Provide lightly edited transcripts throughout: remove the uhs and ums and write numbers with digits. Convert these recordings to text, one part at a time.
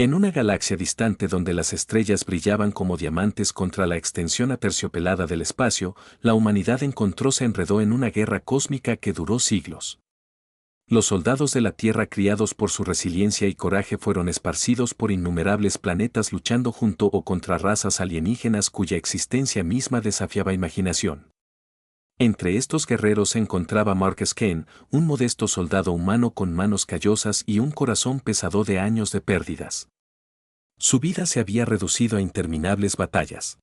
En una galaxia distante donde las estrellas brillaban como diamantes contra la extensión aterciopelada del espacio, la humanidad se enredó en una guerra cósmica que duró siglos. Los soldados de la Tierra, criados por su resiliencia y coraje, fueron esparcidos por innumerables planetas luchando junto o contra razas alienígenas cuya existencia misma desafiaba imaginación. Entre estos guerreros se encontraba Marcus Kane, un modesto soldado humano con manos callosas y un corazón pesado de años de pérdidas. Su vida se había reducido a interminables batallas.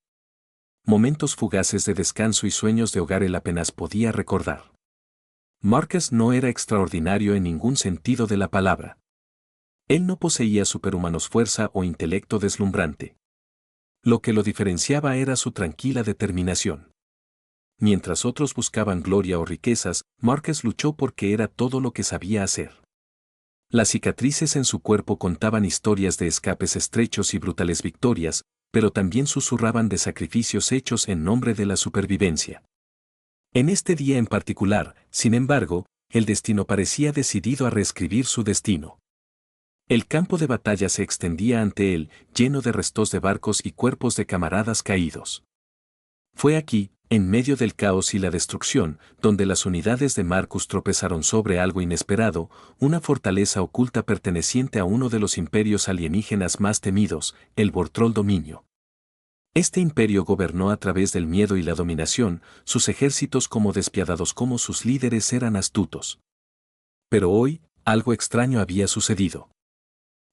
Momentos fugaces de descanso y sueños de hogar él apenas podía recordar. Marcus no era extraordinario en ningún sentido de la palabra. Él no poseía superhumanos fuerza o intelecto deslumbrante. Lo que lo diferenciaba era su tranquila determinación. Mientras otros buscaban gloria o riquezas, Marcus luchó porque era todo lo que sabía hacer. Las cicatrices en su cuerpo contaban historias de escapes estrechos y brutales victorias, pero también susurraban de sacrificios hechos en nombre de la supervivencia. En este día en particular, sin embargo, el destino parecía decidido a reescribir su destino. El campo de batalla se extendía ante él, lleno de restos de barcos y cuerpos de camaradas caídos. Fue aquí, en medio del caos y la destrucción, donde las unidades de Marcus tropezaron sobre algo inesperado, una fortaleza oculta perteneciente a uno de los imperios alienígenas más temidos, el Vortrol Dominio. Este imperio gobernó a través del miedo y la dominación, sus ejércitos como despiadados como sus líderes eran astutos. Pero hoy, algo extraño había sucedido.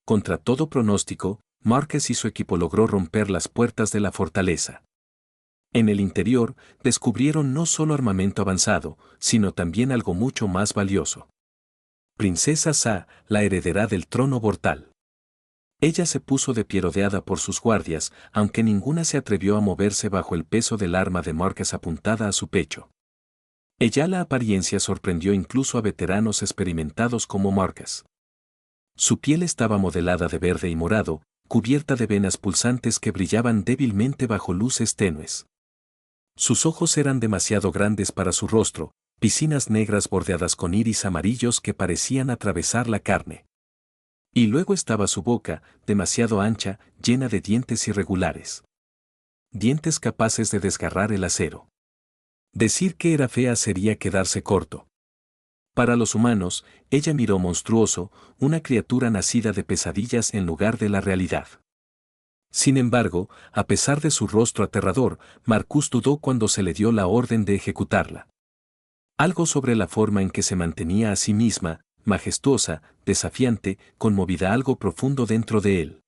Contra todo pronóstico, Marcus y su equipo logró romper las puertas de la fortaleza. En el interior, descubrieron no solo armamento avanzado, sino también algo mucho más valioso. Princesa Sa, la heredera del trono Vortal. Ella se puso de pie rodeada por sus guardias, aunque ninguna se atrevió a moverse bajo el peso del arma de Marcus apuntada a su pecho. La apariencia sorprendió incluso a veteranos experimentados como Marcus. Su piel estaba modelada de verde y morado, cubierta de venas pulsantes que brillaban débilmente bajo luces tenues. Sus ojos eran demasiado grandes para su rostro, piscinas negras bordeadas con iris amarillos que parecían atravesar la carne. Y luego estaba su boca, demasiado ancha, llena de dientes irregulares. Dientes capaces de desgarrar el acero. Decir que era fea sería quedarse corto. Para los humanos, ella miró monstruoso, una criatura nacida de pesadillas en lugar de la realidad. Sin embargo, a pesar de su rostro aterrador, Marcus dudó cuando se le dio la orden de ejecutarla. Algo sobre la forma en que se mantenía a sí misma, majestuosa, desafiante, conmovida, algo profundo dentro de él.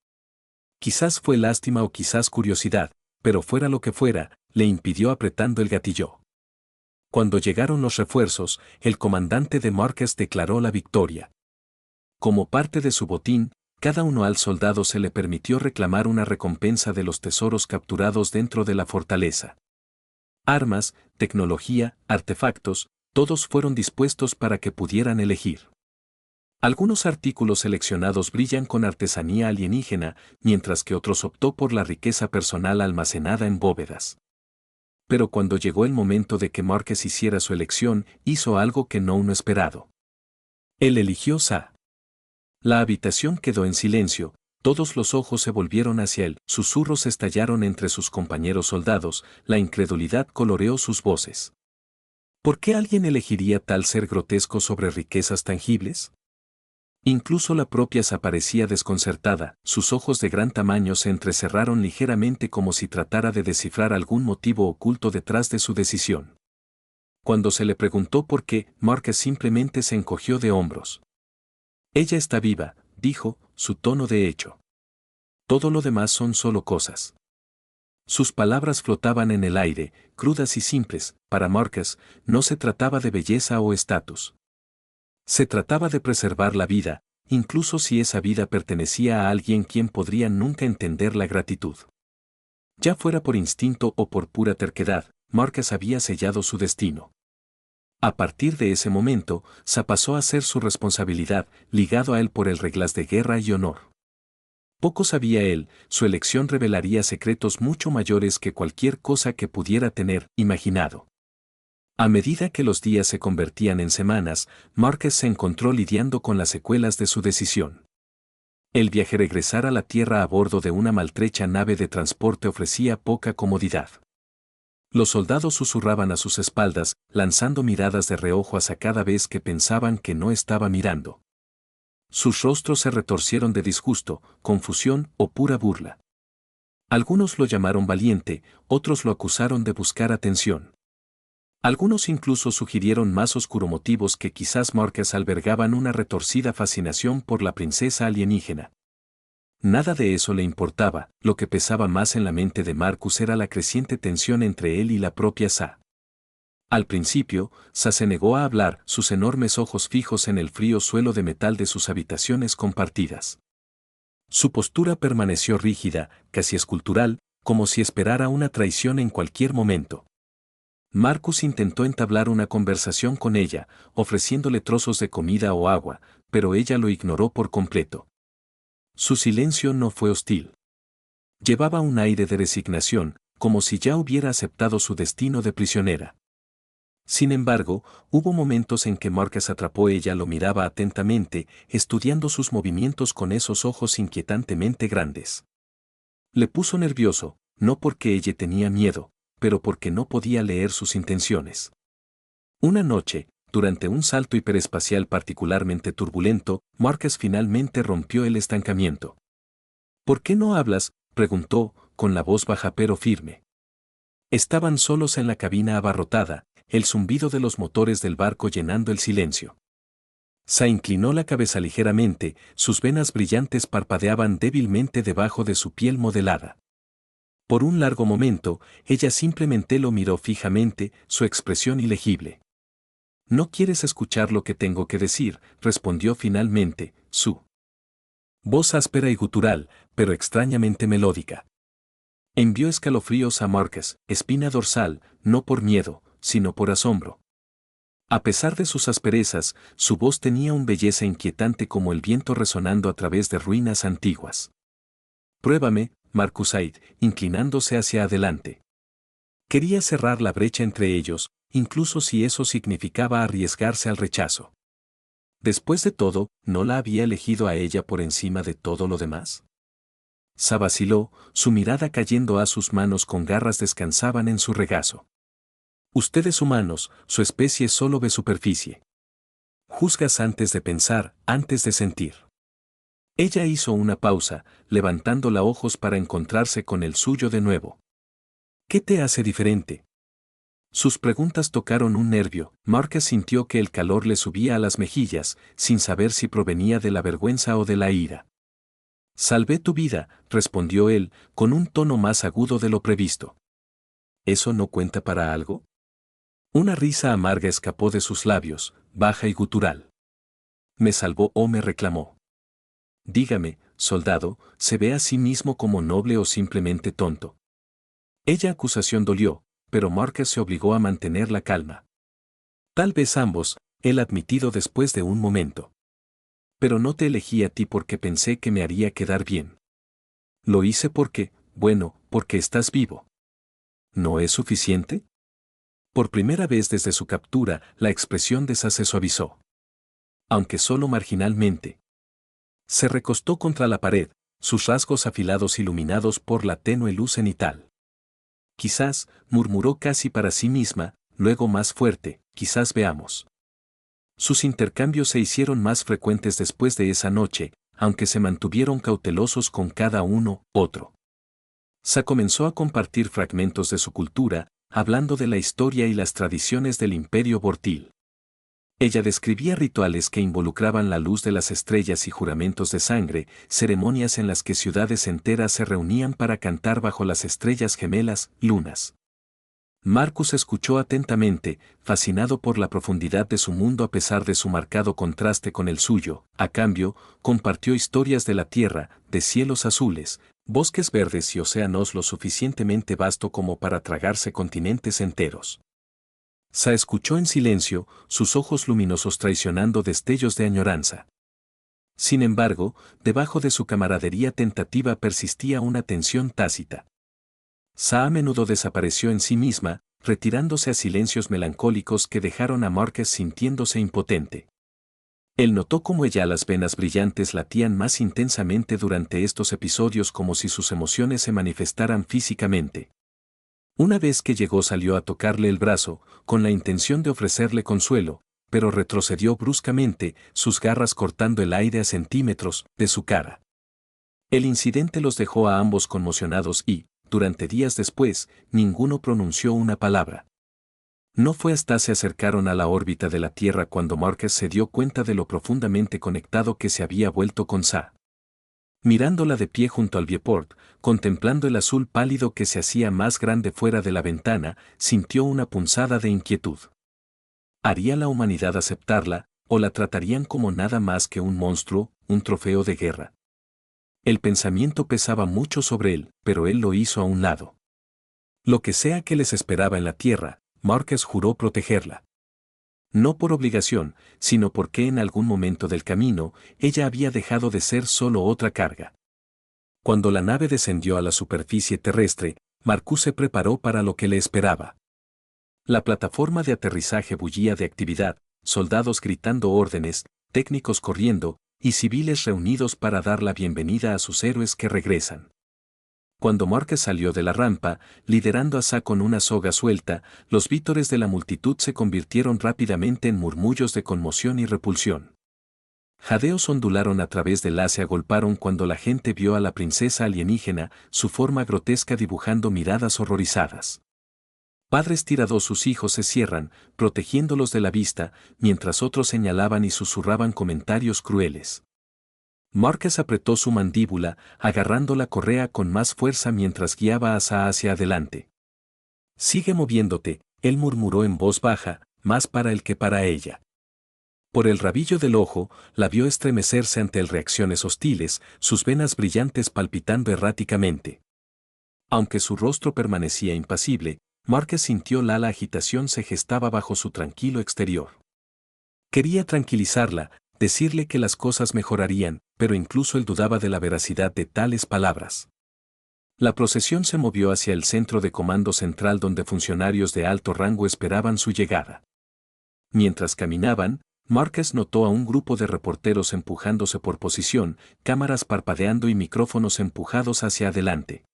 Quizás fue lástima o quizás curiosidad, pero fuera lo que fuera, le impidió apretando el gatillo. Cuando llegaron los refuerzos, el comandante de Marcus declaró la victoria. Como parte de su botín, cada uno al soldado se le permitió reclamar una recompensa de los tesoros capturados dentro de la fortaleza. Armas, tecnología, artefactos, todos fueron dispuestos para que pudieran elegir. Algunos artículos seleccionados brillan con artesanía alienígena, mientras que otros optó por la riqueza personal almacenada en bóvedas. Pero cuando llegó el momento de que Marcus hiciera su elección, hizo algo que no uno esperado. Él eligió Sa. La habitación quedó en silencio, todos los ojos se volvieron hacia él, susurros estallaron entre sus compañeros soldados, la incredulidad coloreó sus voces. ¿Por qué alguien elegiría tal ser grotesco sobre riquezas tangibles? Incluso la propia Sa parecía desconcertada, sus ojos de gran tamaño se entrecerraron ligeramente como si tratara de descifrar algún motivo oculto detrás de su decisión. Cuando se le preguntó por qué, Marcus simplemente se encogió de hombros. Ella está viva, dijo, su tono de hecho. Todo lo demás son solo cosas. Sus palabras flotaban en el aire, crudas y simples. Para Marcus, no se trataba de belleza o estatus. Se trataba de preservar la vida, incluso si esa vida pertenecía a alguien quien podría nunca entender la gratitud. Ya fuera por instinto o por pura terquedad, Marcus había sellado su destino. A partir de ese momento, Sa pasó a ser su responsabilidad, ligado a él por el reglas de guerra y honor. Poco sabía él, su elección revelaría secretos mucho mayores que cualquier cosa que pudiera tener imaginado. A medida que los días se convertían en semanas, Marcus se encontró lidiando con las secuelas de su decisión. El viaje regresar a la Tierra a bordo de una maltrecha nave de transporte ofrecía poca comodidad. Los soldados susurraban a sus espaldas, lanzando miradas de reojo hacia cada vez que pensaban que no estaba mirando. Sus rostros se retorcieron de disgusto, confusión o pura burla. Algunos lo llamaron valiente, otros lo acusaron de buscar atención. Algunos incluso sugirieron más oscuros motivos que quizás Marcus albergaban una retorcida fascinación por la princesa alienígena. Nada de eso le importaba, lo que pesaba más en la mente de Marcus era la creciente tensión entre él y la propia Sa. Al principio, Sa se negó a hablar, sus enormes ojos fijos en el frío suelo de metal de sus habitaciones compartidas. Su postura permaneció rígida, casi escultural, como si esperara una traición en cualquier momento. Marcus intentó entablar una conversación con ella, ofreciéndole trozos de comida o agua, pero ella lo ignoró por completo. Su silencio no fue hostil. Llevaba un aire de resignación, como si ya hubiera aceptado su destino de prisionera. Sin embargo, hubo momentos en que Marcus atrapó ella lo miraba atentamente, estudiando sus movimientos con esos ojos inquietantemente grandes. Le puso nervioso, no porque ella tenía miedo, pero porque no podía leer sus intenciones. Una noche, durante un salto hiperespacial particularmente turbulento, Marcus finalmente rompió el estancamiento. ¿Por qué no hablas?, preguntó, con la voz baja pero firme. Estaban solos en la cabina abarrotada, el zumbido de los motores del barco llenando el silencio. Sa inclinó la cabeza ligeramente, sus venas brillantes parpadeaban débilmente debajo de su piel modelada. Por un largo momento, ella simplemente lo miró fijamente, su expresión ilegible. «No quieres escuchar lo que tengo que decir», respondió finalmente, su voz áspera y gutural, pero extrañamente melódica. Envió escalofríos a Marcus, espina dorsal, no por miedo, sino por asombro. A pesar de sus asperezas, su voz tenía una belleza inquietante como el viento resonando a través de ruinas antiguas. «Pruébame», Marcus Aid, inclinándose hacia adelante. Quería cerrar la brecha entre ellos, incluso si eso significaba arriesgarse al rechazo. Después de todo, ¿no la había elegido a ella por encima de todo lo demás? Sa vaciló, su mirada cayendo a sus manos con garras descansaban en su regazo. Ustedes humanos, su especie solo ve superficie. Juzgas antes de pensar, antes de sentir. Ella hizo una pausa, levantando los ojos para encontrarse con el suyo de nuevo. ¿Qué te hace diferente? Sus preguntas tocaron un nervio. Marcus sintió que el calor le subía a las mejillas, sin saber si provenía de la vergüenza o de la ira. «Salvé tu vida», respondió él, con un tono más agudo de lo previsto. ¿Eso no cuenta para algo? Una risa amarga escapó de sus labios, baja y gutural. «¿Me salvó o me reclamó? Dígame, soldado, ¿se ve a sí mismo como noble o simplemente tonto?» Ella acusación dolió, pero Marcus se obligó a mantener la calma. «Tal vez ambos», él admitido después de un momento. «Pero no te elegí a ti porque pensé que me haría quedar bien. Lo hice porque, bueno, porque estás vivo. ¿No es suficiente?» Por primera vez desde su captura, la expresión de Sa se suavizó. Aunque solo marginalmente. Se recostó contra la pared, sus rasgos afilados iluminados por la tenue luz cenital. «Quizás», murmuró casi para sí misma, luego más fuerte, «quizás veamos». Sus intercambios se hicieron más frecuentes después de esa noche, aunque se mantuvieron cautelosos con cada uno, otro. Sa comenzó a compartir fragmentos de su cultura, hablando de la historia y las tradiciones del Imperio Vortil. Ella describía rituales que involucraban la luz de las estrellas y juramentos de sangre, ceremonias en las que ciudades enteras se reunían para cantar bajo las estrellas gemelas, lunas. Marcus escuchó atentamente, fascinado por la profundidad de su mundo a pesar de su marcado contraste con el suyo. A cambio, compartió historias de la tierra, de cielos azules, bosques verdes y océanos lo suficientemente vasto como para tragarse continentes enteros. Sa escuchó en silencio, sus ojos luminosos traicionando destellos de añoranza. Sin embargo, debajo de su camaradería tentativa persistía una tensión tácita. Sa a menudo desapareció en sí misma, retirándose a silencios melancólicos que dejaron a Marcus sintiéndose impotente. Él notó cómo las venas brillantes latían más intensamente durante estos episodios, como si sus emociones se manifestaran físicamente. Una vez que llegó, salió a tocarle el brazo, con la intención de ofrecerle consuelo, pero retrocedió bruscamente, sus garras cortando el aire a centímetros de su cara. El incidente los dejó a ambos conmocionados y, durante días después, ninguno pronunció una palabra. No fue hasta se acercaron a la órbita de la Tierra cuando Marcus se dio cuenta de lo profundamente conectado que se había vuelto con Sa. Mirándola de pie junto al viewport, contemplando el azul pálido que se hacía más grande fuera de la ventana, sintió una punzada de inquietud. ¿Haría la humanidad aceptarla, o la tratarían como nada más que un monstruo, un trofeo de guerra? El pensamiento pesaba mucho sobre él, pero él lo hizo a un lado. Lo que sea que les esperaba en la Tierra, Marcus juró protegerla. No por obligación, sino porque en algún momento del camino, ella había dejado de ser solo otra carga. Cuando la nave descendió a la superficie terrestre, Marcus se preparó para lo que le esperaba. La plataforma de aterrizaje bullía de actividad, soldados gritando órdenes, técnicos corriendo, y civiles reunidos para dar la bienvenida a sus héroes que regresan. Cuando Marcus salió de la rampa, liderando a Sa con una soga suelta, los vítores de la multitud se convirtieron rápidamente en murmullos de conmoción y repulsión. Jadeos ondularon a través del aire, se agolparon cuando la gente vio a la princesa alienígena, su forma grotesca dibujando miradas horrorizadas. Padres tirados, sus hijos se cierran, protegiéndolos de la vista, mientras otros señalaban y susurraban comentarios crueles. Marcus apretó su mandíbula, agarrando la correa con más fuerza mientras guiaba a Sa hacia adelante. «Sigue moviéndote», él murmuró en voz baja, más para él que para ella. Por el rabillo del ojo, la vio estremecerse ante reacciones hostiles, sus venas brillantes palpitando erráticamente. Aunque su rostro permanecía impasible, Marcus sintió la agitación se gestaba bajo su tranquilo exterior. Quería tranquilizarla, decirle que las cosas mejorarían, pero incluso él dudaba de la veracidad de tales palabras. La procesión se movió hacia el centro de comando central, donde funcionarios de alto rango esperaban su llegada. Mientras caminaban, Marcus notó a un grupo de reporteros empujándose por posición, cámaras parpadeando y micrófonos empujados hacia adelante.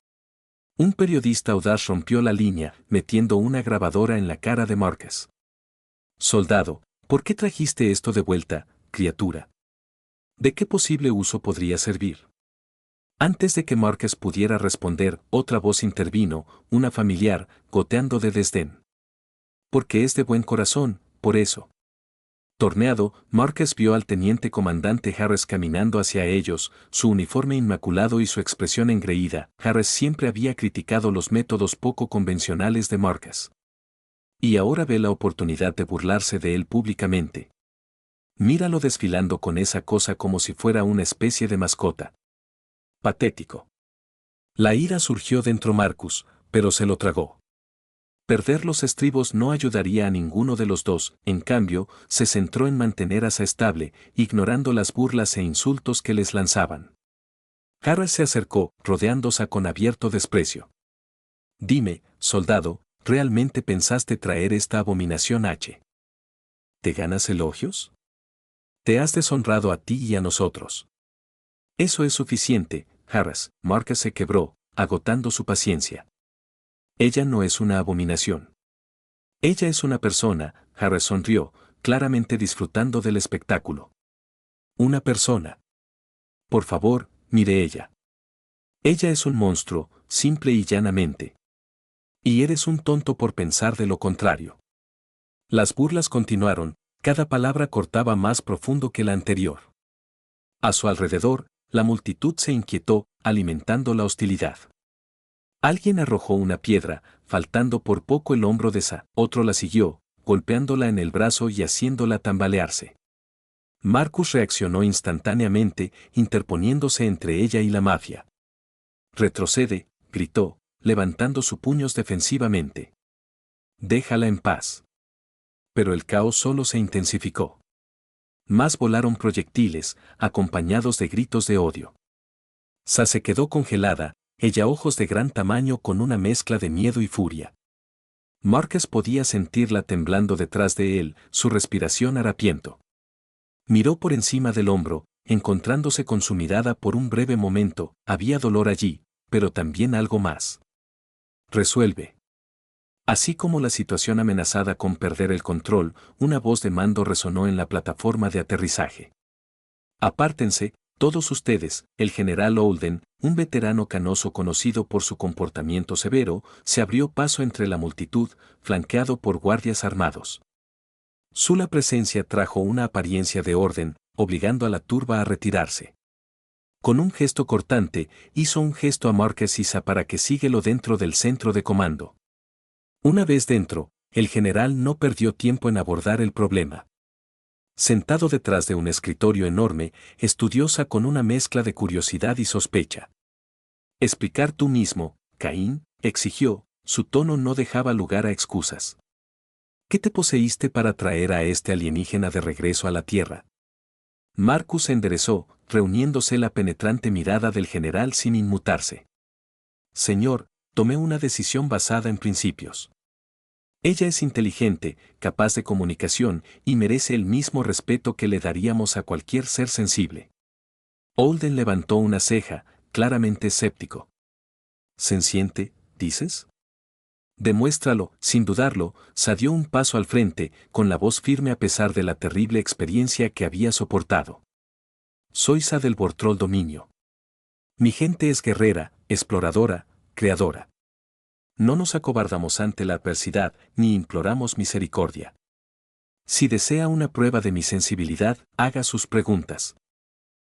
Un periodista audaz rompió la línea, metiendo una grabadora en la cara de Marcus. «Soldado, ¿por qué trajiste esto de vuelta, criatura? ¿De qué posible uso podría servir?» Antes de que Marcus pudiera responder, otra voz intervino, una familiar, goteando de desdén. «Porque es de buen corazón, por eso». Torneado, Marcus vio al teniente comandante Harris caminando hacia ellos, su uniforme inmaculado y su expresión engreída. Harris siempre había criticado los métodos poco convencionales de Marcus. Y ahora ve la oportunidad de burlarse de él públicamente. Míralo desfilando con esa cosa como si fuera una especie de mascota. Patético. La ira surgió dentro Marcus, pero se lo tragó. Perder los estribos no ayudaría a ninguno de los dos, en cambio, se centró en mantener a Sa estable, ignorando las burlas e insultos que les lanzaban. Harris se acercó, rodeando a Sa con abierto desprecio. «Dime, soldado, ¿realmente pensaste traer esta abominación H? ¿Te ganas elogios? Te has deshonrado a ti y a nosotros». «Eso es suficiente, Harris». Marcus se quebró, agotando su paciencia. «Ella no es una abominación. Ella es una persona», Harris sonrió, claramente disfrutando del espectáculo. «Una persona. Por favor, mire ella. Ella es un monstruo, simple y llanamente. Y eres un tonto por pensar de lo contrario». Las burlas continuaron, cada palabra cortaba más profundo que la anterior. A su alrededor, la multitud se inquietó, alimentando la hostilidad. Alguien arrojó una piedra, faltando por poco el hombro de Sa. Otro la siguió, golpeándola en el brazo y haciéndola tambalearse. Marcus reaccionó instantáneamente, interponiéndose entre ella y la mafia. «Retrocede», gritó, levantando sus puños defensivamente. «Déjala en paz». Pero el caos solo se intensificó. Más volaron proyectiles, acompañados de gritos de odio. Sa se quedó congelada, ella ojos de gran tamaño con una mezcla de miedo y furia. Marcus podía sentirla temblando detrás de él, su respiración harapiento. Miró por encima del hombro, encontrándose con su mirada por un breve momento. Había dolor allí, pero también algo más. Resuelve. Así como la situación amenazada con perder el control, una voz de mando resonó en la plataforma de aterrizaje. Apártense, todos ustedes. El general Holden, un veterano canoso conocido por su comportamiento severo, se abrió paso entre la multitud, flanqueado por guardias armados. Su presencia trajo una apariencia de orden, obligando a la turba a retirarse. Con un gesto cortante, hizo un gesto a Marquesisa para que síguelo dentro del centro de comando. Una vez dentro, el general no perdió tiempo en abordar el problema. Sentado detrás de un escritorio enorme, estudiosa con una mezcla de curiosidad y sospecha. Explicar tú mismo, Caín, exigió, su tono no dejaba lugar a excusas. ¿Qué te poseíste para traer a este alienígena de regreso a la Tierra? Marcus se enderezó, reuniéndose la penetrante mirada del general sin inmutarse. Señor, tomé una decisión basada en principios. Ella es inteligente, capaz de comunicación, y merece el mismo respeto que le daríamos a cualquier ser sensible. Holden levantó una ceja, claramente escéptico. ¿Senciente, dices? Demuéstralo, sin dudarlo. Se dio un paso al frente, con la voz firme a pesar de la terrible experiencia que había soportado. Soy Sa del Bortrol Dominio. Mi gente es guerrera, exploradora, creadora. No nos acobardamos ante la adversidad, ni imploramos misericordia. Si desea una prueba de mi sensibilidad, haga sus preguntas.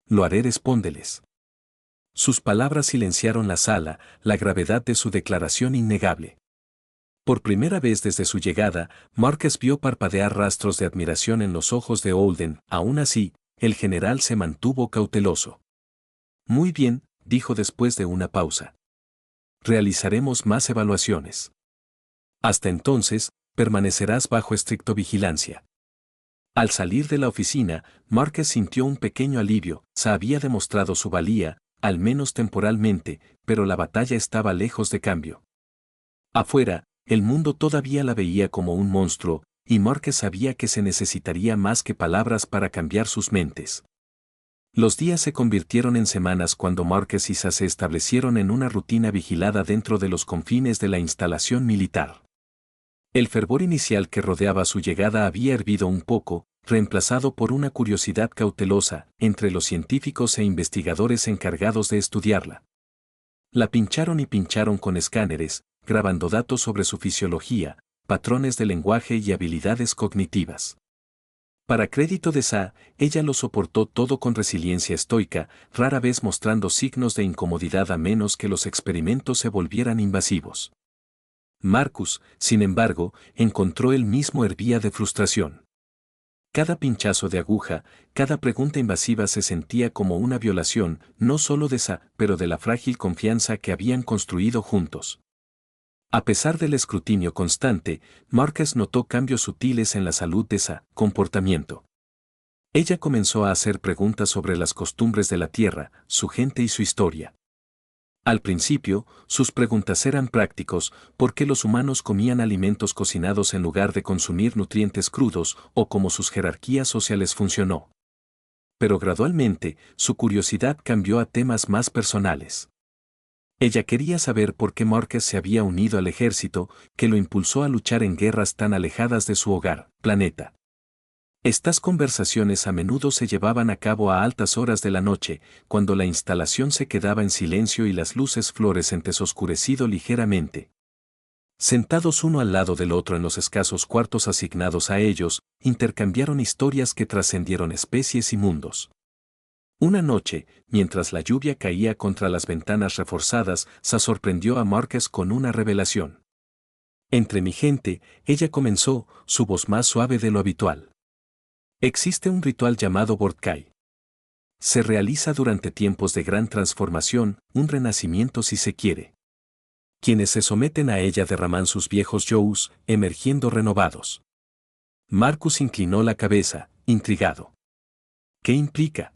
Lo haré, respóndeles. Sus palabras silenciaron la sala, la gravedad de su declaración innegable. Por primera vez desde su llegada, Marcus vio parpadear rastros de admiración en los ojos de Holden. Aún así, el general se mantuvo cauteloso. Muy bien, dijo después de una pausa. Realizaremos más evaluaciones. Hasta entonces, permanecerás bajo estricto vigilancia. Al salir de la oficina, Marcus sintió un pequeño alivio. Se había demostrado su valía, al menos temporalmente, pero la batalla estaba lejos de cambio. Afuera, el mundo todavía la veía como un monstruo, y Marcus sabía que se necesitaría más que palabras para cambiar sus mentes. Los días se convirtieron en semanas cuando Marcus y Sa se establecieron en una rutina vigilada dentro de los confines de la instalación militar. El fervor inicial que rodeaba su llegada había hervido un poco, reemplazado por una curiosidad cautelosa entre los científicos e investigadores encargados de estudiarla. La pincharon y pincharon con escáneres, grabando datos sobre su fisiología, patrones de lenguaje y habilidades cognitivas. Para crédito de Sa, ella lo soportó todo con resiliencia estoica, rara vez mostrando signos de incomodidad a menos que los experimentos se volvieran invasivos. Marcus, sin embargo, encontró él mismo hervía de frustración. Cada pinchazo de aguja, cada pregunta invasiva se sentía como una violación, no solo de Sa, pero de la frágil confianza que habían construido juntos. A pesar del escrutinio constante, Marcus notó cambios sutiles en la salud de Sa, comportamiento. Ella comenzó a hacer preguntas sobre las costumbres de la Tierra, su gente y su historia. Al principio, sus preguntas eran prácticos, ¿por qué los humanos comían alimentos cocinados en lugar de consumir nutrientes crudos, o cómo sus jerarquías sociales funcionó? Pero gradualmente, su curiosidad cambió a temas más personales. Ella quería saber por qué Marcus se había unido al ejército, que lo impulsó a luchar en guerras tan alejadas de su hogar, planeta. Estas conversaciones a menudo se llevaban a cabo a altas horas de la noche, cuando la instalación se quedaba en silencio y las luces fluorescentes oscurecido ligeramente. Sentados uno al lado del otro en los escasos cuartos asignados a ellos, intercambiaron historias que trascendieron especies y mundos. Una noche, mientras la lluvia caía contra las ventanas reforzadas, Sa sorprendió a Marcus con una revelación. Entre mi gente, ella comenzó, su voz más suave de lo habitual. Existe un ritual llamado Bortkai. Se realiza durante tiempos de gran transformación, un renacimiento si se quiere. Quienes se someten a ella derraman sus viejos yous, emergiendo renovados. Marcus inclinó la cabeza, intrigado. ¿Qué implica?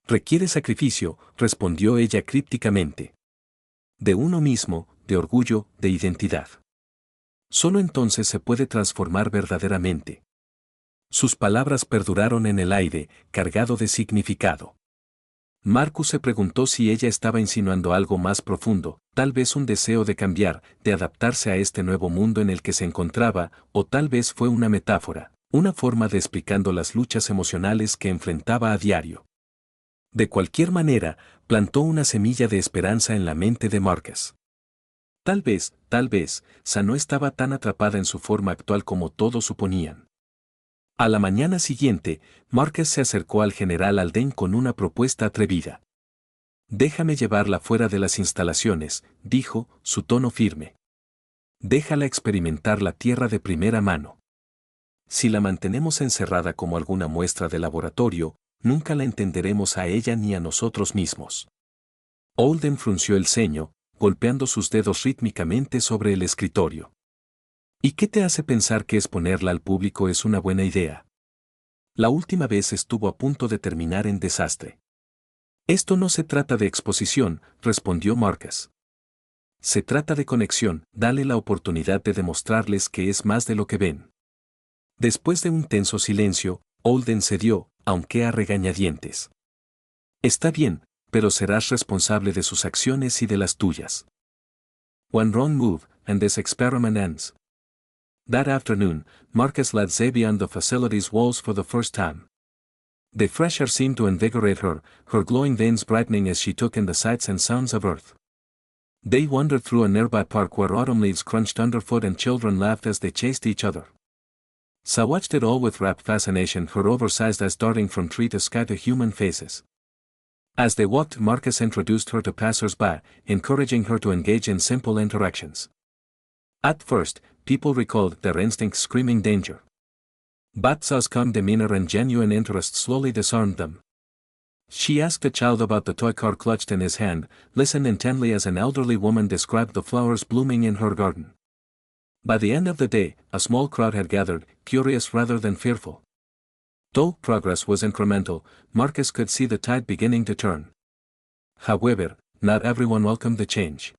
Requiere sacrificio, respondió ella crípticamente. De uno mismo, de orgullo, de identidad. Solo entonces se puede transformar verdaderamente. Sus palabras perduraron en el aire, cargado de significado. Marcus se preguntó si ella estaba insinuando algo más profundo, tal vez un deseo de cambiar, de adaptarse a este nuevo mundo en el que se encontraba, o tal vez fue una metáfora, una forma de explicando las luchas emocionales que enfrentaba a diario. De cualquier manera, plantó una semilla de esperanza en la mente de Marcus. Tal vez, Sa no estaba tan atrapada en su forma actual como todos suponían. A la mañana siguiente, Marcus se acercó al general Alden con una propuesta atrevida. «Déjame llevarla fuera de las instalaciones», dijo, su tono firme. «Déjala experimentar la tierra de primera mano. Si la mantenemos encerrada como alguna muestra de laboratorio, nunca la entenderemos a ella ni a nosotros mismos». Holden frunció el ceño, golpeando sus dedos rítmicamente sobre el escritorio. ¿Y qué te hace pensar que exponerla al público es una buena idea? La última vez estuvo a punto de terminar en desastre. Esto no se trata de exposición, respondió Marcus. Se trata de conexión, dale la oportunidad de demostrarles que es más de lo que ven. Después de un tenso silencio, Holden cedió, aunque a regañadientes. Está bien, pero serás responsable de sus acciones y de las tuyas. One wrong move, and this experiment ends. That afternoon, Marcus led Zay beyond the facility's walls for the first time. The fresh air seemed to invigorate her, her glowing veins brightening as she took in the sights and sounds of Earth. They wandered through a nearby park where autumn leaves crunched underfoot and children laughed as they chased each other. Sa watched it all with rapt fascination, her oversized eyes darting from tree to sky to human faces. As they walked, Marcus introduced her to passers-by, encouraging her to engage in simple interactions. At first, people recalled their instincts screaming danger. But Sa's calm demeanor and genuine interest slowly disarmed them. She asked a child about the toy car clutched in his hand, listened intently as an elderly woman described the flowers blooming in her garden. By the end of the day, a small crowd had gathered, curious rather than fearful. Though progress was incremental, Marcus could see the tide beginning to turn. However, not everyone welcomed the change.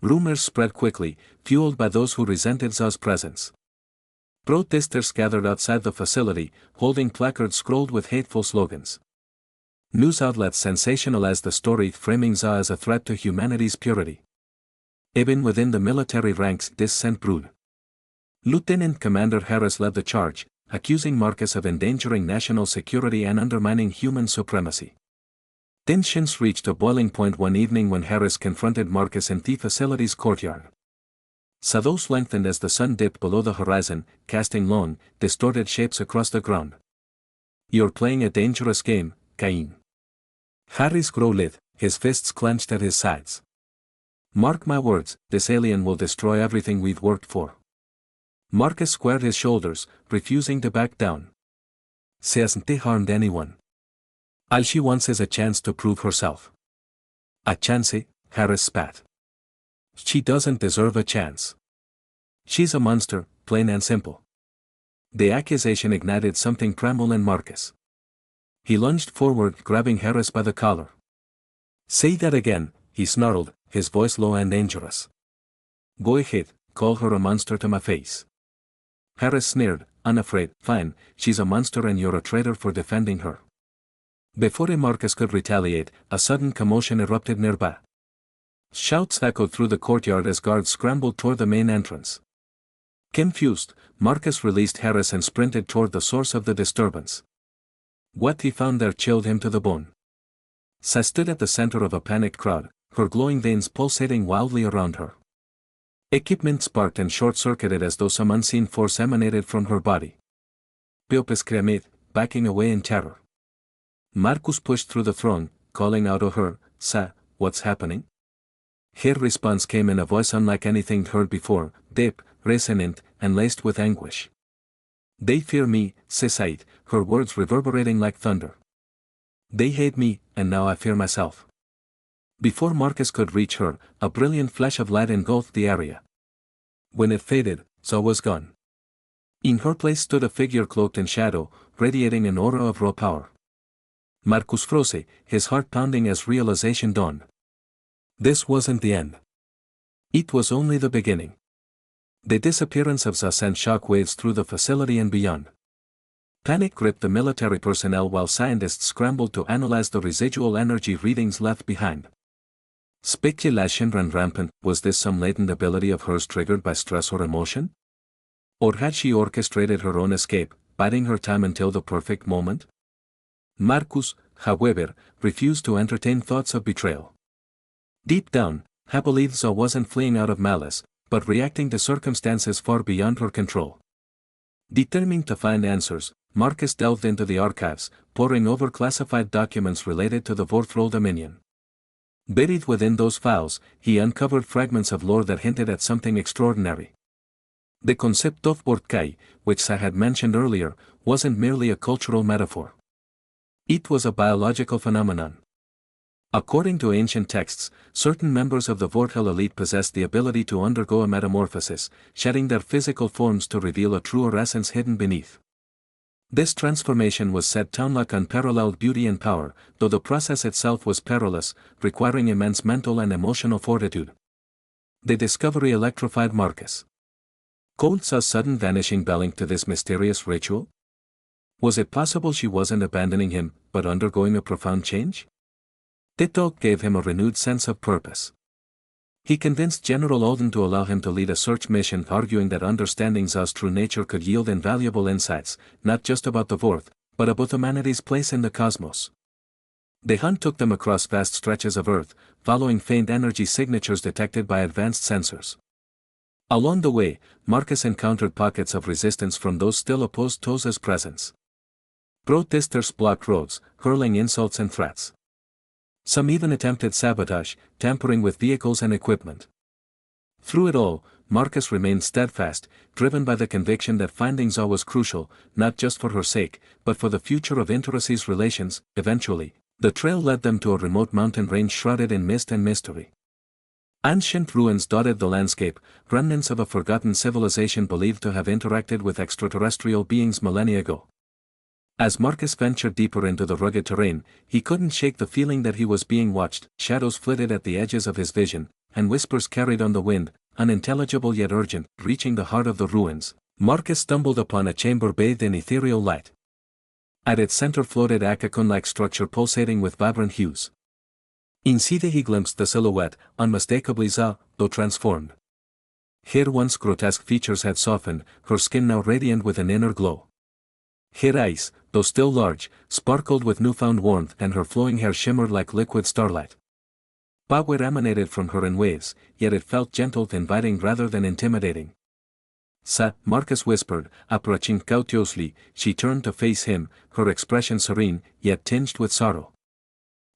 Rumors spread quickly, fueled by those who resented Sa's presence. Protesters gathered outside the facility, holding placards scrolled with hateful slogans. News outlets sensationalized the story, framing Sa as a threat to humanity's purity. Even within the military ranks, dissent brewed. Lieutenant Commander Harris led the charge, accusing Marcus of endangering national security and undermining human supremacy. Tensions reached a boiling point one evening when Harris confronted Marcus in the facility's courtyard. Shadows lengthened as the sun dipped below the horizon, casting long, distorted shapes across the ground. "You're playing a dangerous game, Cain." Harris growled, his fists clenched at his sides. "Mark my words, this alien will destroy everything we've worked for." Marcus squared his shoulders, refusing to back down. "She hasn't harmed anyone. All she wants is a chance to prove herself." "A chance?" Harris spat. "She doesn't deserve a chance. She's a monster, plain and simple." The accusation ignited something primal in Marcus. He lunged forward, grabbing Harris by the collar. "Say that again," he snarled, his voice low and dangerous. "Go ahead, call her a monster to my face." Harris sneered, unafraid. "Fine, she's a monster and you're a traitor for defending her." Before Marcus could retaliate, a sudden commotion erupted nearby. Shouts echoed through the courtyard as guards scrambled toward the main entrance. Confused, Marcus released Harris and sprinted toward the source of the disturbance. What he found there chilled him to the bone. Sa stood at the center of a panicked crowd, her glowing veins pulsating wildly around her. Equipment sparked and short-circuited as though some unseen force emanated from her body. Peop screamed, backing away in terror. Marcus pushed through the throng, calling out to her, "Sa, what's happening?" Her response came in a voice unlike anything heard before, deep, resonant, and laced with anguish. "They fear me," she sighed, her words reverberating like thunder. "They hate me, and now I fear myself." Before Marcus could reach her, a brilliant flash of light engulfed the area. When it faded, Sa was gone. In her place stood a figure cloaked in shadow, radiating an aura of raw power. Marcus froze, his heart pounding as realization dawned. This wasn't the end. It was only the beginning. The disappearance of Sa sent shock waves through the facility and beyond. Panic gripped the military personnel while scientists scrambled to analyze the residual energy readings left behind. Speculation ran rampant. Was this some latent ability of hers triggered by stress or emotion? Or had she orchestrated her own escape, biding her time until the perfect moment? Marcus, however, refused to entertain thoughts of betrayal. Deep down, he believed Zoe wasn't fleeing out of malice, but reacting to circumstances far beyond her control. Determined to find answers, Marcus delved into the archives, poring over classified documents related to the Vorthroll Dominion. Buried within those files, he uncovered fragments of lore that hinted at something extraordinary. The concept of Vortkai, which I had mentioned earlier, wasn't merely a cultural metaphor. It was a biological phenomenon. According to ancient texts, certain members of the Vorthel elite possessed the ability to undergo a metamorphosis, shedding their physical forms to reveal a truer essence hidden beneath. This transformation was said to unlock unparalleled beauty and power, though the process itself was perilous, requiring immense mental and emotional fortitude. The discovery electrified Marcus. Could Zoe's sudden vanishing be linked to this mysterious ritual? Was it possible she wasn't abandoning him, but undergoing a profound change? The thought gave him a renewed sense of purpose. He convinced General Alden to allow him to lead a search mission, arguing that understanding Zoe's true nature could yield invaluable insights, not just about the Vorth, but about humanity's place in the cosmos. The hunt took them across vast stretches of Earth, following faint energy signatures detected by advanced sensors. Along the way, Marcus encountered pockets of resistance from those still opposed to Zoe's presence. Protesters blocked roads, hurling insults and threats. Some even attempted sabotage, tampering with vehicles and equipment. Through it all, Marcus remained steadfast, driven by the conviction that finding Zoe was crucial, not just for her sake, but for the future of Interraces relations. Eventually, the trail led them to a remote mountain range shrouded in mist and mystery. Ancient ruins dotted the landscape, remnants of a forgotten civilization believed to have interacted with extraterrestrial beings millennia ago. As Marcus ventured deeper into the rugged terrain, he couldn't shake the feeling that he was being watched. Shadows flitted at the edges of his vision, and whispers carried on the wind, unintelligible yet urgent. Reaching the heart of the ruins, Marcus stumbled upon a chamber bathed in ethereal light. At its center floated a cocoon-like structure pulsating with vibrant hues. Inside he glimpsed the silhouette, unmistakably Zoe, though transformed. Her once grotesque features had softened, her skin now radiant with an inner glow. Her eyes, though still large, sparkled with newfound warmth, and her flowing hair shimmered like liquid starlight. Power emanated from her in waves, yet it felt gentle, inviting rather than intimidating. "Sa," Marcus whispered, approaching cautiously. She turned to face him, her expression serene, yet tinged with sorrow.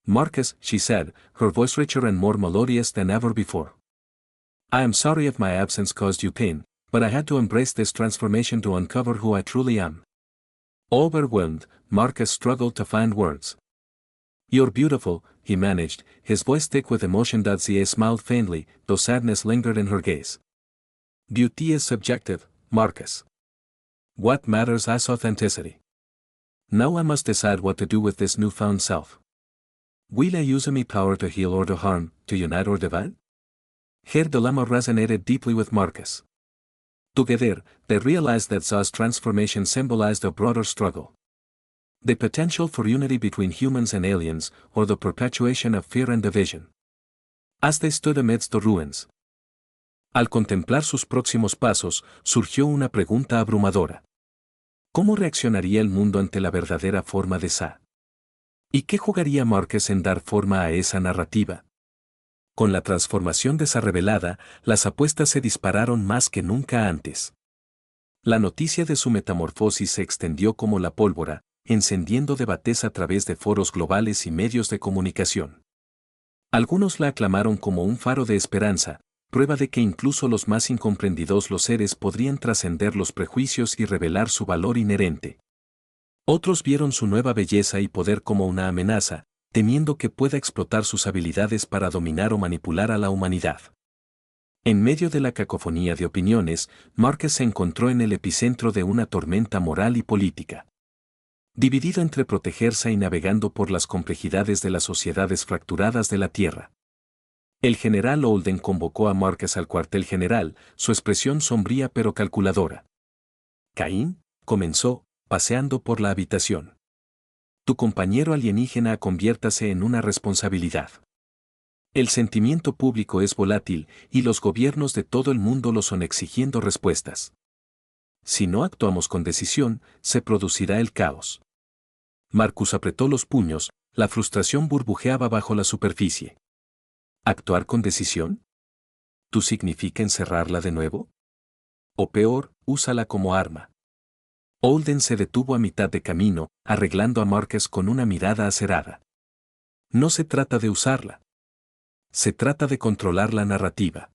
"Marcus," she said, her voice richer and more melodious than ever before. "I am sorry if my absence caused you pain, but I had to embrace this transformation to uncover who I truly am." Overwhelmed, Marcus struggled to find words. "You're beautiful," he managed, his voice thick with emotion. Ze smiled faintly, though sadness lingered in her gaze. "Beauty is subjective, Marcus. What matters is authenticity. Now I must decide what to do with this newfound self. Will I use my power to heal or to harm, to unite or divide?" Her dilemma resonated deeply with Marcus. Together, they realized that Zoe's transformation symbolized a broader struggle. The potential for unity between humans and aliens, or the perpetuation of fear and division. As they stood amidst the ruins. Al contemplar sus próximos pasos, surgió una pregunta abrumadora. ¿Cómo reaccionaría el mundo ante la verdadera forma de Zoe? ¿Y qué jugaría Marcus en dar forma a esa narrativa? Con la transformación de Zoe revelada, las apuestas se dispararon más que nunca antes. La noticia de su metamorfosis se extendió como la pólvora, encendiendo debates a través de foros globales y medios de comunicación. Algunos la aclamaron como un faro de esperanza, prueba de que incluso los más incomprendidos los seres podrían trascender los prejuicios y revelar su valor inherente. Otros vieron su nueva belleza y poder como una amenaza, temiendo que pueda explotar sus habilidades para dominar o manipular a la humanidad. En medio de la cacofonía de opiniones, Marcus se encontró en el epicentro de una tormenta moral y política. Dividido entre protegerse y navegando por las complejidades de las sociedades fracturadas de la Tierra. El general Holden convocó a Marcus al cuartel general, su expresión sombría pero calculadora. "Caín", comenzó, paseando por la habitación. Tu compañero alienígena conviértase en una responsabilidad. El sentimiento público es volátil y los gobiernos de todo el mundo lo son exigiendo respuestas. Si no actuamos con decisión, se producirá el caos. Marcus apretó los puños, la frustración burbujeaba bajo la superficie. ¿Actuar con decisión? ¿Tú significa encerrarla de nuevo? O peor, úsala como arma. Holden se detuvo a mitad de camino, arreglando a Marcus con una mirada acerada. No se trata de usarla. Se trata de controlar la narrativa.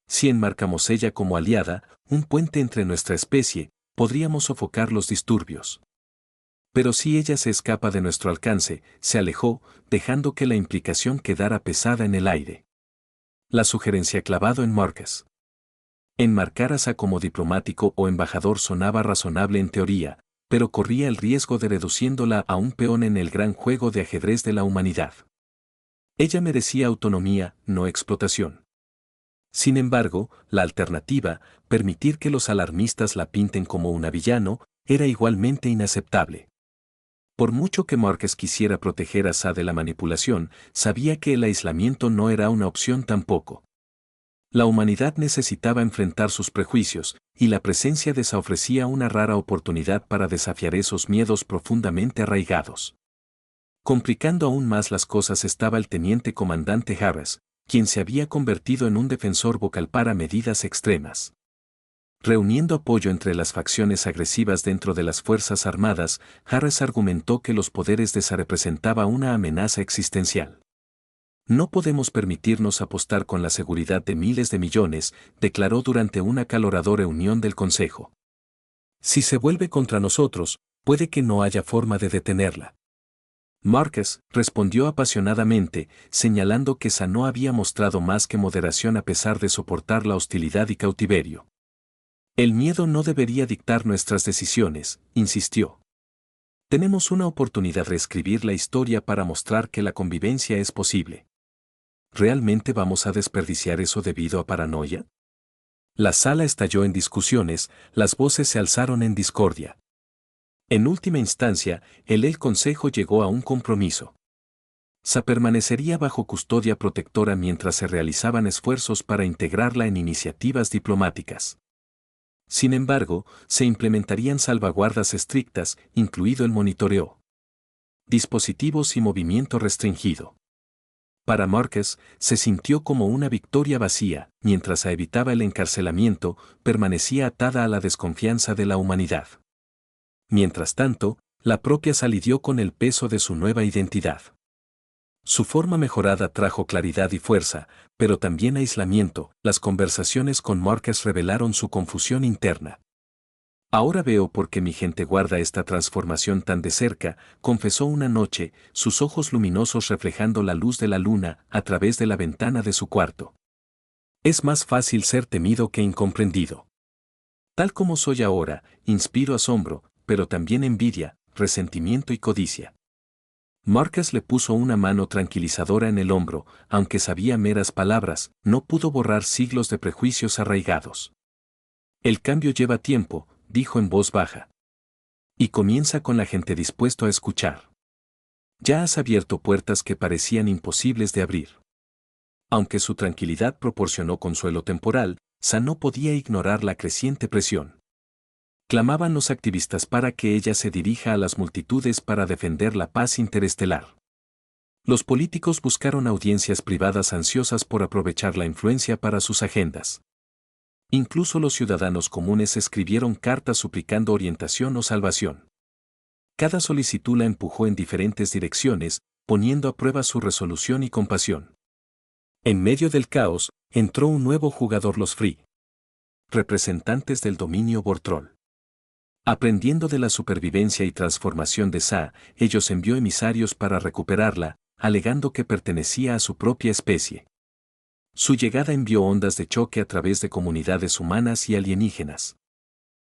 Si enmarcamos ella como aliada, un puente entre nuestra especie, podríamos sofocar los disturbios. Pero si ella se escapa de nuestro alcance, se alejó, dejando que la implicación quedara pesada en el aire. La sugerencia clavado en Marcus. Enmarcar a Sa como diplomático o embajador sonaba razonable en teoría, pero corría el riesgo de reduciéndola a un peón en el gran juego de ajedrez de la humanidad. Ella merecía autonomía, no explotación. Sin embargo, la alternativa, permitir que los alarmistas la pinten como una villano, era igualmente inaceptable. Por mucho que Marcus quisiera proteger a Sa de la manipulación, sabía que el aislamiento no era una opción tampoco. La humanidad necesitaba enfrentar sus prejuicios, y la presencia de Sa ofrecía una rara oportunidad para desafiar esos miedos profundamente arraigados. Complicando aún más las cosas estaba el teniente comandante Harris, quien se había convertido en un defensor vocal para medidas extremas. Reuniendo apoyo entre las facciones agresivas dentro de las Fuerzas Armadas, Harris argumentó que los poderes de Sa representaba una amenaza existencial. No podemos permitirnos apostar con la seguridad de miles de millones, declaró durante una acaloradora reunión del Consejo. Si se vuelve contra nosotros, puede que no haya forma de detenerla. Marcus respondió apasionadamente, señalando que Sa no había mostrado más que moderación a pesar de soportar la hostilidad y cautiverio. El miedo no debería dictar nuestras decisiones, insistió. Tenemos una oportunidad de reescribir la historia para mostrar que la convivencia es posible. ¿Realmente vamos a desperdiciar eso debido a paranoia? La sala estalló en discusiones, las voces se alzaron en discordia. En última instancia, el Consejo llegó a un compromiso. Sa permanecería bajo custodia protectora mientras se realizaban esfuerzos para integrarla en iniciativas diplomáticas. Sin embargo, se implementarían salvaguardas estrictas, incluido el monitoreo. Dispositivos y movimiento restringido. Para Marcus, se sintió como una victoria vacía, mientras Sa evitaba el encarcelamiento, permanecía atada a la desconfianza de la humanidad. Mientras tanto, la propia Sa lidió con el peso de su nueva identidad. Su forma mejorada trajo claridad y fuerza, pero también aislamiento. Las conversaciones con Marcus revelaron su confusión interna. Ahora veo por qué mi gente guarda esta transformación tan de cerca, confesó una noche, sus ojos luminosos reflejando la luz de la luna a través de la ventana de su cuarto. Es más fácil ser temido que incomprendido. Tal como soy ahora, inspiro asombro, pero también envidia, resentimiento y codicia. Marcus le puso una mano tranquilizadora en el hombro, aunque sabía meras palabras, no pudo borrar siglos de prejuicios arraigados. El cambio lleva tiempo, dijo en voz baja. Y comienza con la gente dispuesto a escuchar. Ya has abierto puertas que parecían imposibles de abrir. Aunque su tranquilidad proporcionó consuelo temporal, Sa no podía ignorar la creciente presión. Clamaban los activistas para que ella se dirija a las multitudes para defender la paz interestelar. Los políticos buscaron audiencias privadas ansiosas por aprovechar la influencia para sus agendas. Incluso los ciudadanos comunes escribieron cartas suplicando orientación o salvación. Cada solicitud la empujó en diferentes direcciones, poniendo a prueba su resolución y compasión. En medio del caos, entró un nuevo jugador, los Free. Representantes del dominio Bortrol. Aprendiendo de la supervivencia y transformación de Sa, ellos envió emisarios para recuperarla, alegando que pertenecía a su propia especie. Su llegada envió ondas de choque a través de comunidades humanas y alienígenas.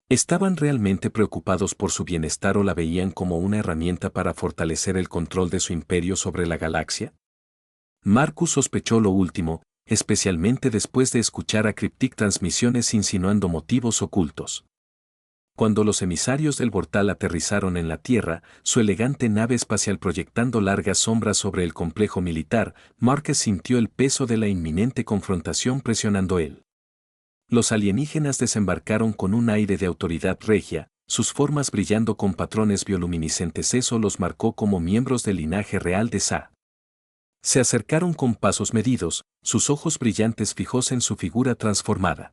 ¿Estaban realmente preocupados por su bienestar o la veían como una herramienta para fortalecer el control de su imperio sobre la galaxia? Marcus sospechó lo último, especialmente después de escuchar a Cryptic transmisiones insinuando motivos ocultos. Cuando los emisarios del Vortal aterrizaron en la Tierra, su elegante nave espacial proyectando largas sombras sobre el complejo militar, Márquez sintió el peso de la inminente confrontación presionando él. Los alienígenas desembarcaron con un aire de autoridad regia, sus formas brillando con patrones bioluminiscentes. Eso los marcó como miembros del linaje real de Sa. Se acercaron con pasos medidos, sus ojos brillantes fijos en su figura transformada.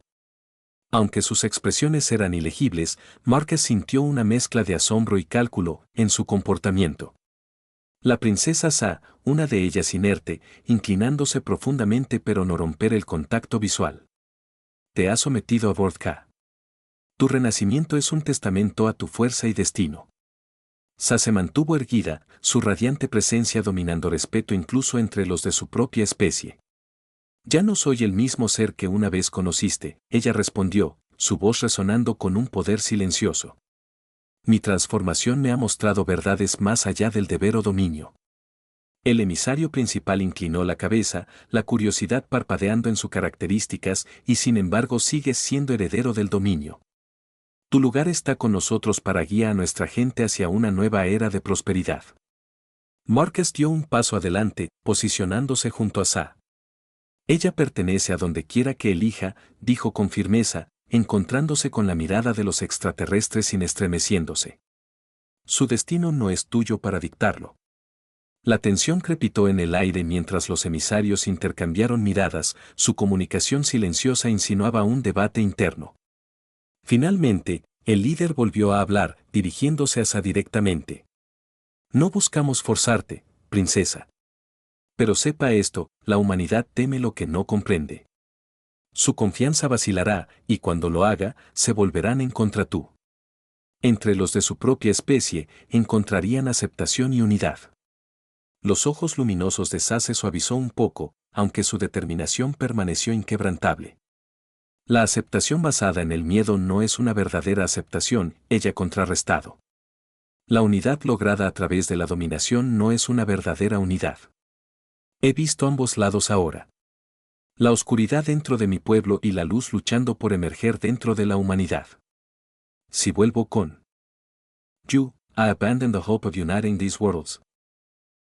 Aunque sus expresiones eran ilegibles, Márquez sintió una mezcla de asombro y cálculo en su comportamiento. La princesa Sa, una de ellas inerte, inclinándose profundamente pero no romper el contacto visual. Te has sometido a Vortka. Tu renacimiento es un testamento a tu fuerza y destino. Sa se mantuvo erguida, su radiante presencia dominando respeto incluso entre los de su propia especie. Ya no soy el mismo ser que una vez conociste, ella respondió, su voz resonando con un poder silencioso. Mi transformación me ha mostrado verdades más allá del deber o dominio. El emisario principal inclinó la cabeza, la curiosidad parpadeando en sus características, y sin embargo sigues siendo heredero del dominio. Tu lugar está con nosotros para guiar a nuestra gente hacia una nueva era de prosperidad. Márquez dio un paso adelante, posicionándose junto a Sa. Ella pertenece a donde quiera que elija, dijo con firmeza, encontrándose con la mirada de los extraterrestres sin estremeciéndose. Su destino no es tuyo para dictarlo. La tensión crepitó en el aire mientras los emisarios intercambiaron miradas, su comunicación silenciosa insinuaba un debate interno. Finalmente, el líder volvió a hablar, dirigiéndose a Sa directamente. No buscamos forzarte, princesa. Pero sepa esto, la humanidad teme lo que no comprende. Su confianza vacilará, y cuando lo haga, se volverán en contra tú. Entre los de su propia especie, encontrarían aceptación y unidad. Los ojos luminosos de Sa se suavizó un poco, aunque su determinación permaneció inquebrantable. La aceptación basada en el miedo no es una verdadera aceptación, ella contrarrestado. La unidad lograda a través de la dominación no es una verdadera unidad. He visto ambos lados ahora. La oscuridad dentro de mi pueblo y la luz luchando por emerger dentro de la humanidad. Si vuelvo con You, I abandon the hope of uniting these worlds.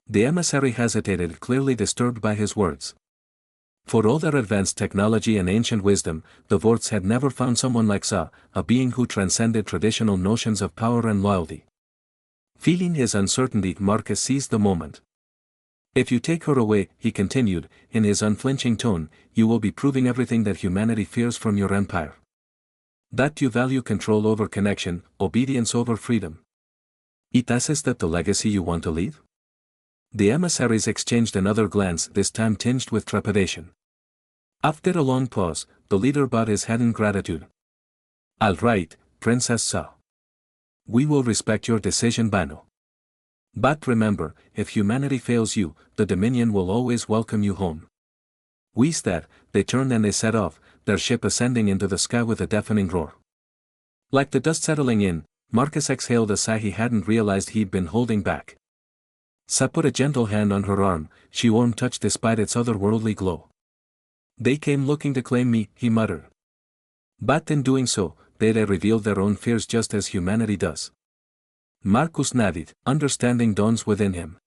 The emissary hesitated, clearly disturbed by his words. For all their advanced technology and ancient wisdom, the Vorts had never found someone like Sa, a being who transcended traditional notions of power and loyalty. Feeling his uncertainty, Márquez seized the moment. If you take her away, he continued, in his unflinching tone, you will be proving everything that humanity fears from your empire. That you value control over connection, obedience over freedom. It is that the legacy you want to leave? The emissaries exchanged another glance, this time tinged with trepidation. After a long pause, the leader bowed his head in gratitude. All right, Princess Sa. We will respect your decision, Bano. But remember, if humanity fails you, the Dominion will always welcome you home. With that, they turned and they set off, their ship ascending into the sky with a deafening roar. Like the dust settling in, Márquez exhaled a sigh he hadn't realized he'd been holding back. Sa put a gentle hand on her arm, she warm touch despite its otherworldly glow. They came looking to claim me, he muttered. But in doing so, they revealed their own fears just as humanity does. Marcus nodded, understanding dawns within him.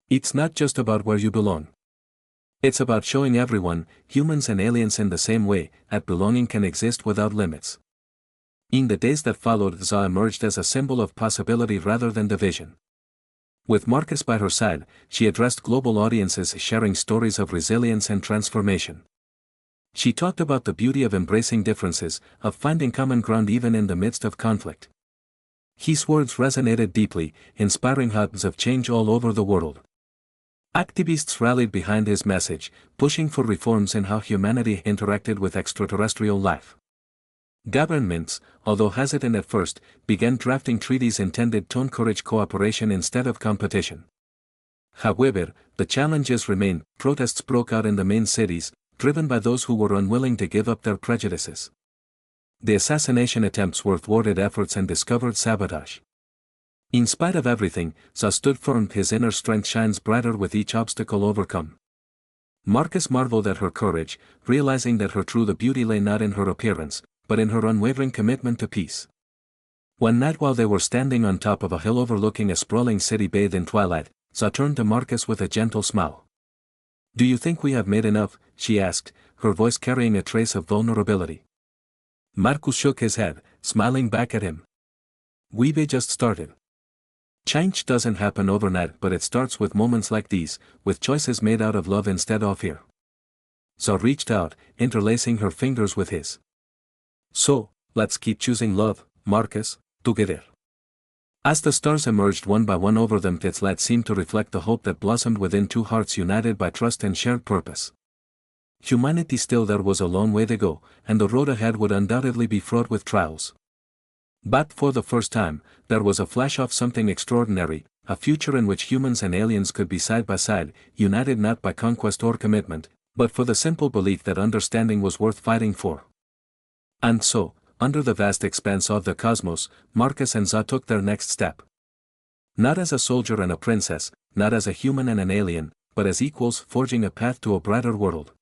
It's not just about where you belong. It's about showing everyone, humans and aliens in the same way, that belonging can exist without limits. In the days that followed, Sa emerged as a symbol of possibility rather than division. With Márquez by her side, she addressed global audiences sharing stories of resilience and transformation. She talked about the beauty of embracing differences, of finding common ground even in the midst of conflict. His words resonated deeply, inspiring hubs of change all over the world. Activists rallied behind his message, pushing for reforms in how humanity interacted with extraterrestrial life. Governments, although hesitant at first, began drafting treaties intended to encourage cooperation instead of competition. However, the challenges remained. Protests broke out in the main cities, driven by those who were unwilling to give up their prejudices. The assassination attempts were thwarted efforts and discovered sabotage. In spite of everything, Sa stood firm, his inner strength shines brighter with each obstacle overcome. Márquez marveled at her courage, realizing that her true beauty lay not in her appearance, but in her unwavering commitment to peace. One night while they were standing on top of a hill overlooking a sprawling city bathed in twilight, Za turned to Marcus with a gentle smile. "Do you think we have made enough?" she asked, her voice carrying a trace of vulnerability. Marcus shook his head, smiling back at him. "We've just started. Change doesn't happen overnight, but it starts with moments like these, with choices made out of love instead of fear." Za reached out, interlacing her fingers with his. "So, let's keep choosing love, Marcus, together." As the stars emerged one by one over them, its light seemed to reflect the hope that blossomed within two hearts united by trust and shared purpose. Humanity still there was a long way to go, and the road ahead would undoubtedly be fraught with trials. But for the first time, there was a flash of something extraordinary, a future in which humans and aliens could be side by side, united not by conquest or commitment, but for the simple belief that understanding was worth fighting for. And so, under the vast expanse of the cosmos, Marcus and Za took their next step. Not as a soldier and a princess, not as a human and an alien, but as equals forging a path to a brighter world.